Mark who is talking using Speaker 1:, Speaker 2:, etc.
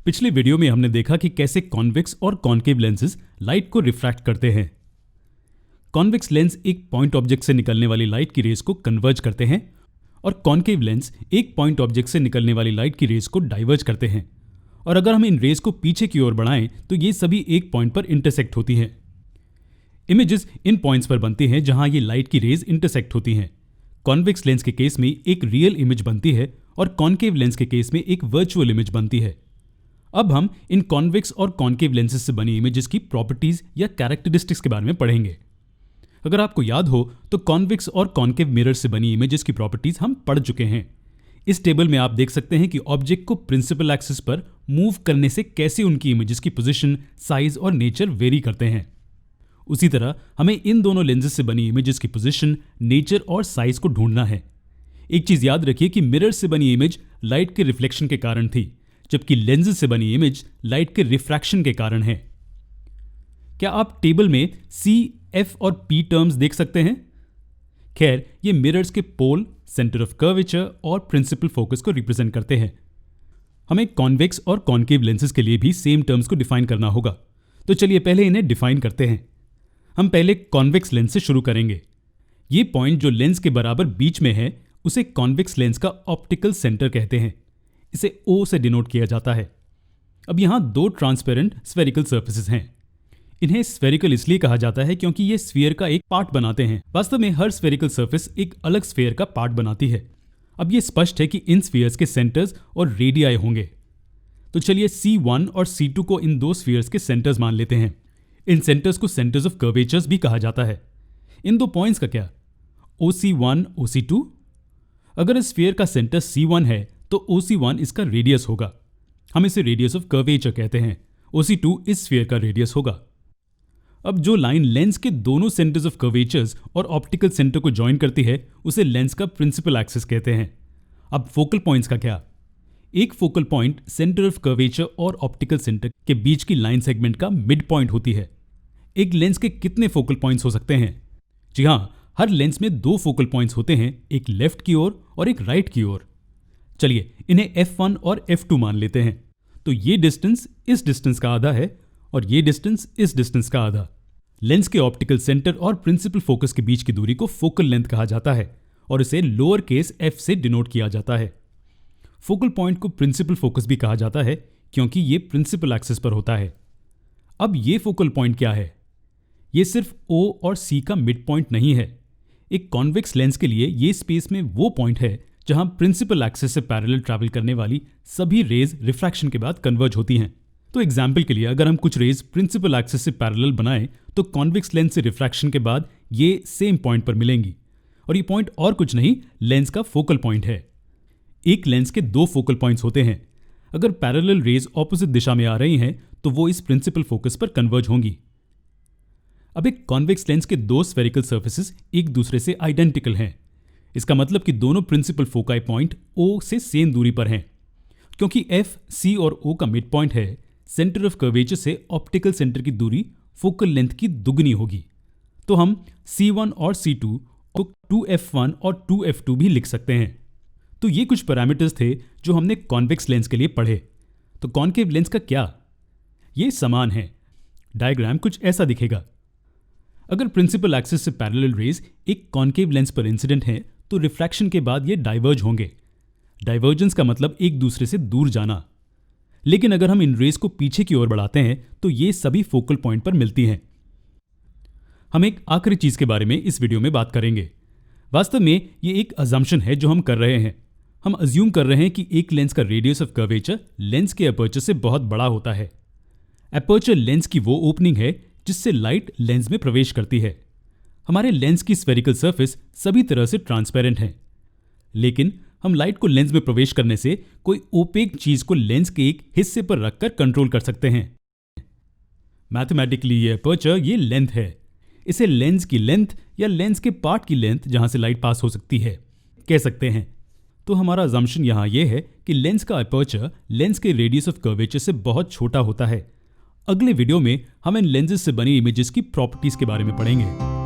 Speaker 1: पिछले वीडियो में हमने देखा कि कैसे कॉन्वेक्स और कॉन्केव लेंसेज लाइट को रिफ्रैक्ट करते हैं। कॉन्वेक्स लेंस एक पॉइंट ऑब्जेक्ट से निकलने वाली लाइट की रेज को कन्वर्ज करते हैं और कॉन्केव लेंस एक पॉइंट ऑब्जेक्ट से निकलने वाली लाइट की रेज को डाइवर्ज करते हैं। और अगर हम इन रेज को पीछे की ओर बढ़ाएं तो ये सभी एक पॉइंट पर इंटरसेक्ट होती हैं। इमेजेस इन पॉइंट्स पर बनती हैं जहां ये लाइट की रेज इंटरसेक्ट होती हैं। कॉन्वेक्स लेंस के केस में एक रियल इमेज बनती है और कॉन्केव लेंस के केस में एक वर्चुअल इमेज बनती है। अब हम इन कॉन्वेक्स और कॉन्केव लेंसेज से बनी इमेजेस की प्रॉपर्टीज या कैरेक्टरिस्टिक्स के बारे में पढ़ेंगे। अगर आपको याद हो तो कॉन्वेक्स और कॉन्केव मिरर से बनी इमेजेस की प्रॉपर्टीज हम पढ़ चुके हैं। इस टेबल में आप देख सकते हैं कि ऑब्जेक्ट को प्रिंसिपल एक्सिस पर मूव करने से कैसे उनकी इमेजेस की पोजीशन, साइज और नेचर वेरी करते हैं। उसी तरह हमें इन दोनों लेंसेज से बनी इमेजेस की पोजीशन, नेचर और साइज को ढूंढना है। एक चीज याद रखिए कि मिरर से बनी इमेज लाइट के रिफ्लेक्शन के कारण थी, जबकि लेंसेज से बनी इमेज लाइट के रिफ्रैक्शन के कारण है। क्या आप टेबल में C, F और P टर्म्स देख सकते हैं? खैर, ये मिरर्स के पोल, सेंटर ऑफ कर्वेचर और प्रिंसिपल फोकस को रिप्रेजेंट करते हैं। हमें कॉन्वेक्स और कॉन्केव लेंसेज के लिए भी सेम टर्म्स को डिफाइन करना होगा, तो चलिए पहले इन्हें डिफाइन करते हैं। हम पहले कॉन्वेक्स लेंस से शुरू करेंगे। ये पॉइंट जो लेंस के बराबर बीच में है उसे कॉन्वेक्स लेंस का ऑप्टिकल सेंटर कहते हैं। इसे O से डिनोट किया जाता है। अब यहां दो ट्रांसपेरेंट स्फेरिकल सर्फेसेस हैं। इन्हें स्फेरिकल इसलिए कहा जाता है क्योंकि ये स्फीयर का एक पार्ट बनाते हैं। वास्तव में हर स्फेरिकल सर्फेस एक अलग स्फीयर का पार्ट बनाती है। अब ये स्पष्ट है कि इन स्फीयर्स के सेंटर्स और रेडियाई होंगे। तो चलिए C1 और C2 को इन दो स्फीयर्स के सेंटर्स मान लेते हैं। इन सेंटर्स को सेंटर्स ऑफ कर्वेचर्स भी कहा जाता है। इन दो पॉइंट्स का क्या? OC1, OC2। अगर इस स्फीयर का सेंटर C1 है तो OC1 इसका रेडियस होगा। हम इसे रेडियस ऑफ कर्वेचर कहते हैं। OC2 इस स्फीयर का रेडियस होगा। अब जो लाइन लेंस के दोनों सेंटर्स ऑफ कर्वेचर्स और ऑप्टिकल सेंटर को ज्वाइन करती है उसे लेंस का प्रिंसिपल एक्सिस कहते हैं। अब फोकल पॉइंट्स का क्या? एक focal point centre of curvature और ऑप्टिकल सेंटर के बीच की लाइन सेगमेंट का मिड पॉइंट होती है। एक लेंस के कितने फोकल पॉइंट्स हो सकते हैं? जी हां, हर लेंस में दो फोकल पॉइंट्स होते हैं, एक लेफ्ट की ओर और एक राइट की ओर। चलिए इन्हें F1 और F2 मान लेते हैं। तो ये डिस्टेंस इस डिस्टेंस का आधा है और ये डिस्टेंस इस डिस्टेंस का आधा। लेंस के ऑप्टिकल सेंटर और प्रिंसिपल फोकस के बीच की दूरी को फोकल लेंथ कहा जाता है और इसे लोअर केस f से डिनोट किया जाता है। फोकल पॉइंट को प्रिंसिपल फोकस भी कहा जाता है क्योंकि ये प्रिंसिपल एक्सिस पर होता है। अब ये फोकल पॉइंट क्या है? ये सिर्फ O और C का मिड पॉइंट नहीं है। एक कॉन्वेक्स लेंस के लिए ये स्पेस में वो पॉइंट है जहां प्रिंसिपल एक्सिस से पैरेलल ट्रैवल करने वाली सभी रेज रिफ्रैक्शन के बाद कन्वर्ज होती हैं। तो एग्जाम्पल के लिए अगर हम कुछ रेज प्रिंसिपल एक्सिस से पैरेलल बनाएं तो कॉन्वेक्स लेंस से रिफ्रैक्शन के बाद ये सेम पॉइंट पर मिलेंगी और ये पॉइंट और कुछ नहीं, लेंस का फोकल पॉइंट है। एक लेंस के दो फोकल पॉइंट्स होते हैं। अगर पैरेलल रेज ऑपोजिट दिशा में आ रही हैं तो वो इस प्रिंसिपल फोकस पर कन्वर्ज होंगी। अब एक कॉन्वेक्स लेंस के दो स्फेरिकल सर्फेसेस एक दूसरे से आइडेंटिकल हैं। इसका मतलब कि दोनों प्रिंसिपल फोकाई पॉइंट O से सेम दूरी पर हैं। क्योंकि F, C और O का मिड पॉइंट है, सेंटर ऑफ कर्वेचर से ऑप्टिकल सेंटर की दूरी फोकल लेंथ की दुगनी होगी। तो हम C1 और C2 को 2F1 और 2F2 भी लिख सकते हैं। तो ये कुछ पैरामीटर्स थे जो हमने कॉन्वेक्स लेंस के लिए पढ़े। तो कॉन्केव लेंस का क्या? ये समान है। डायग्राम कुछ ऐसा दिखेगा। अगर प्रिंसिपल एक्सिस से पैरेलल रेज एक कॉन्केव लेंस पर इंसिडेंट है तो रिफ्रैक्शन के बाद ये डाइवर्ज होंगे। डाइवर्जेंस का मतलब एक दूसरे से दूर जाना। लेकिन अगर हम इन रेज को पीछे की ओर बढ़ाते हैं तो ये सभी फोकल पॉइंट पर मिलती हैं। हम एक आखिरी चीज के बारे में इस वीडियो में बात करेंगे। वास्तव में ये एक अजम्पशन है जो हम कर रहे हैं। हम अज्यूम कर रहे हैं कि एक लेंस का रेडियस ऑफ कर्वेचर लेंस के अपर्चर से बहुत बड़ा होता है। अपर्चर लेंस की वो ओपनिंग है जिससे लाइट लेंस में प्रवेश करती है। हमारे लेंस की स्फेरिकल सरफेस सभी तरह से ट्रांसपेरेंट है, लेकिन हम लाइट को लेंस में प्रवेश करने से कोई ओपेक चीज को लेंस के एक हिस्से पर रखकर कंट्रोल कर सकते हैं। मैथमेटिकली ये अपर्चर, ये लेंथ है। इसे लेंस की लेंथ या लेंस के पार्ट की लेंथ जहां से लाइट पास हो सकती है कह सकते हैं। तो हमारा अजम्पशन यहां यह है कि लेंस का अपर्चर लेंस के रेडियस ऑफ कर्वेचर से बहुत छोटा होता है। अगले वीडियो में हम इन लेंसेज से बनी इमेजेस की प्रॉपर्टीज के बारे में पढ़ेंगे।